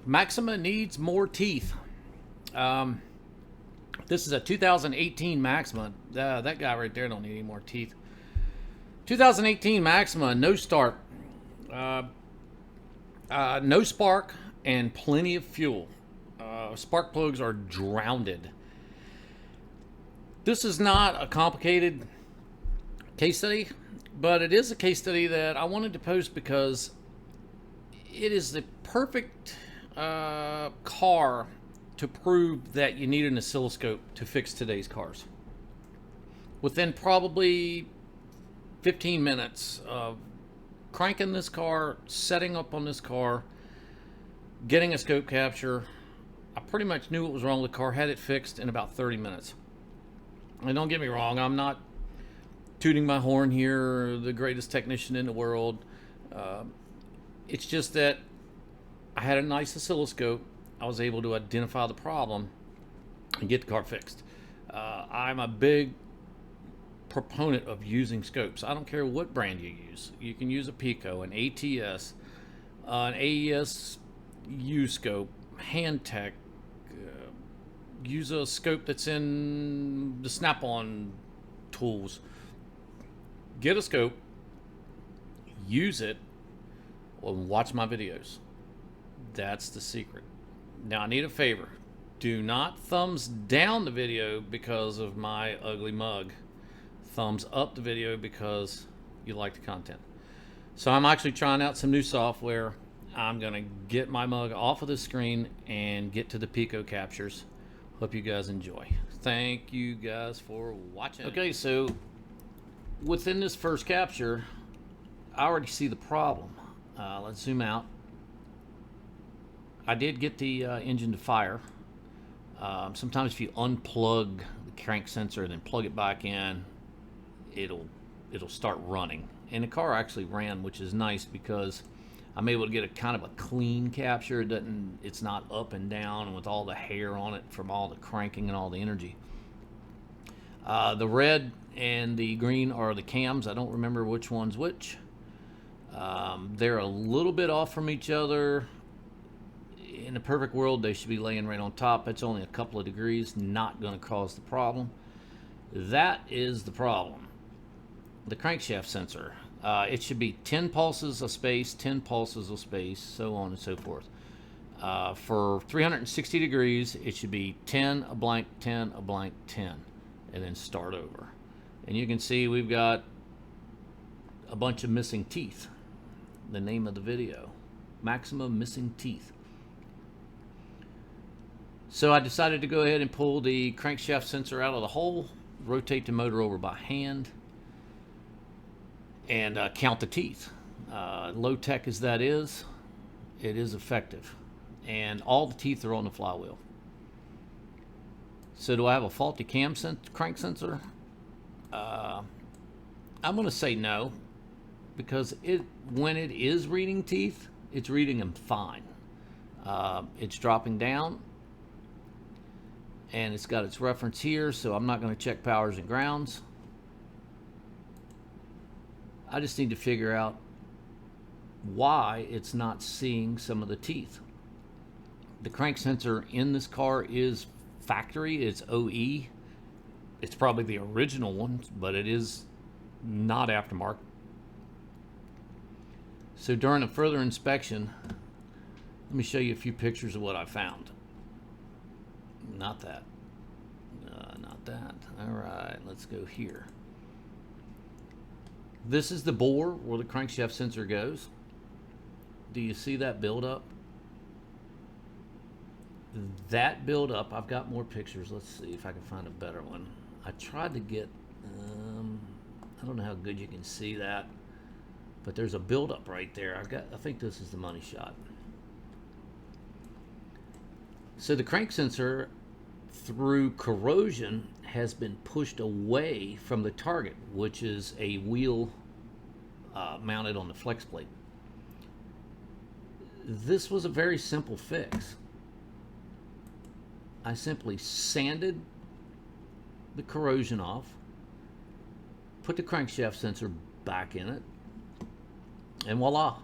Maxima needs more teeth. Um, this is a 2018 Maxima. That guy right there don't need any more teeth. 2018 Maxima, no start, no spark, and plenty of fuel. Spark plugs are drowned. This is not a complicated case study, but it is a case study that I wanted to post because it is the perfect car to prove that you need an oscilloscope to fix today's cars. Within probably 15 minutes of cranking this car, setting up on this car, getting a scope capture, I pretty much knew what was wrong with the car, had it fixed in about 30 minutes. And don't get me wrong, I'm not tooting my horn here, the greatest technician in the world. It's just that I had a nice oscilloscope. I was able to identify the problem and get the car fixed. I'm a big proponent of using scopes. I don't care what brand you use. You can use a Pico, an ATS, an AES U scope, Handtech. Use a scope that's in the Snap-on tools. Get a scope, use it, and watch my videos. That's the secret. Now I need a favor. Do not thumbs down the video because of my ugly mug. Thumbs up the video because you like the content. So I'm actually trying out some new software. I'm gonna get my mug off of the screen and get to the Pico captures. Hope you guys enjoy. Thank you guys for watching. Okay, so within this first capture, I already see the problem. Let's zoom out. I did get the engine to fire. Sometimes if you unplug the crank sensor and then plug it back in, it'll start running. And the car actually ran, which is nice because I'm able to get a kind of a clean capture. It's not up and down with all the hair on it from all the cranking and all the energy. The red and the green are the cams. I don't remember which one's which. They're a little bit off from each other. In a perfect world, they should be laying right on top. It's only a couple of degrees, not going to cause the problem. That is the problem. The crankshaft sensor. It should be 10 pulses of space, 10 pulses of space, so on and so forth. For 360 degrees, it should be 10, a blank, 10, a blank, 10, and then start over. And you can see we've got a bunch of missing teeth. The name of the video, Maxima Missing Teeth. So I decided to go ahead and pull the crankshaft sensor out of the hole, rotate the motor over by hand, and count the teeth. Low tech as that is, it is effective. And all the teeth are on the flywheel. So do I have a faulty crank sensor? I'm going to say no, because when it is reading teeth, it's reading them fine. It's dropping down, and it's got its reference here, so I'm not going to check powers and grounds. I just need to figure out why it's not seeing some of the teeth. The crank sensor in this car is factory. It's OE. It's probably the original one, but it is not aftermarket. So during a further inspection, let me show you a few pictures of what I found. Not that. Not that. All right, let's go here. This is the bore where the crankshaft sensor goes. Do you see that buildup? That buildup, I've got more pictures. Let's see if I can find a better one. I tried to get, I don't know how good you can see that, but there's a buildup right there. I think this is the money shot. So the crank sensor, through corrosion, has been pushed away from the target, which is a wheel mounted on the flex plate. This was a very simple fix. I simply sanded the corrosion off, put the crankshaft sensor back in it, and voila,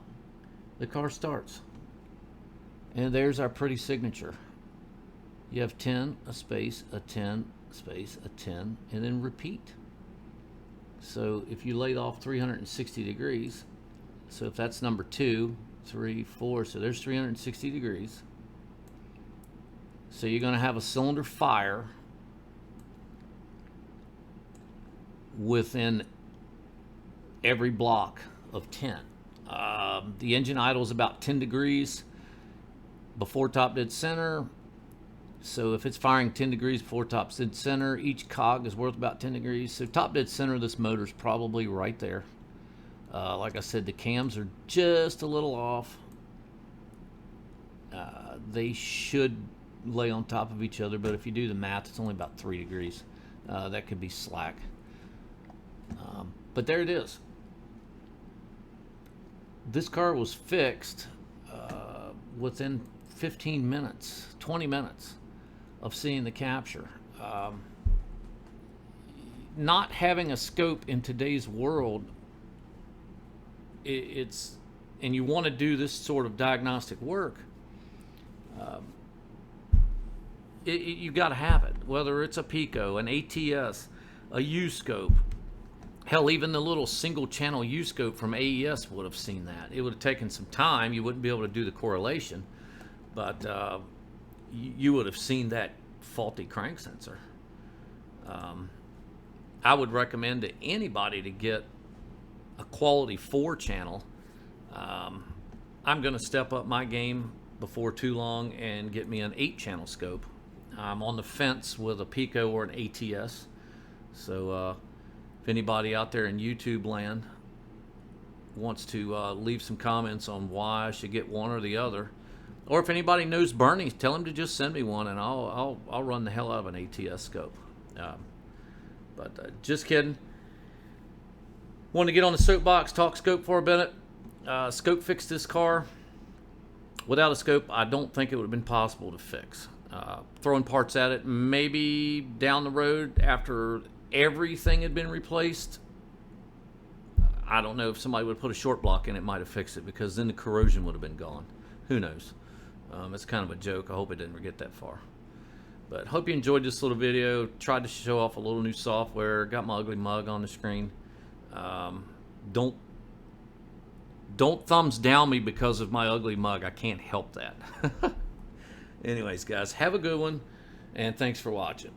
the car starts. And there's our pretty signature. You have 10, a space, a 10, space, a 10, and then repeat. So if you laid off 360 degrees, so if that's number 2, 3, 4, so there's 360 degrees. So you're going to have a cylinder fire within every block of 10. The engine idle is about 10 degrees before top dead center. So if it's firing 10 degrees before top dead center, each cog is worth about 10 degrees. So top dead center of this motor is probably right there. Like I said, the cams are just a little off. They should lay on top of each other, but if you do the math, it's only about 3 degrees. That could be slack. But there it is. This car was fixed within 15 minutes, 20 minutes of seeing the capture. Not having a scope in today's world, it's, and you want to do this sort of diagnostic work, you got to have it, whether it's a Pico, an ATS, a U-scope. Hell, even the little single channel U-scope from AES would have seen that. It would have taken some time. You wouldn't be able to do the correlation, but you would have seen that faulty crank sensor. I would recommend to anybody to get a quality 4 channel. I'm going to step up my game before too long and get me an 8 channel scope. I'm on the fence with a Pico or an ATS. So if anybody out there in YouTube land wants to leave some comments on why I should get one or the other, or if anybody knows Bernie, tell him to just send me one, and I'll run the hell out of an ATS scope. But just kidding. Wanted to get on the soapbox, talk scope for a minute. Scope fixed this car. Without a scope, I don't think it would have been possible to fix. Throwing parts at it, maybe down the road after everything had been replaced, I don't know if somebody would have put a short block in it, might have fixed it, because then the corrosion would have been gone. Who knows? It's kind of a joke. I hope it didn't get that far. But hope you enjoyed this little video. Tried to show off a little new software. Got my ugly mug on the screen. Don't thumbs down me because of my ugly mug. I can't help that. Anyways, guys, have a good one, and thanks for watching.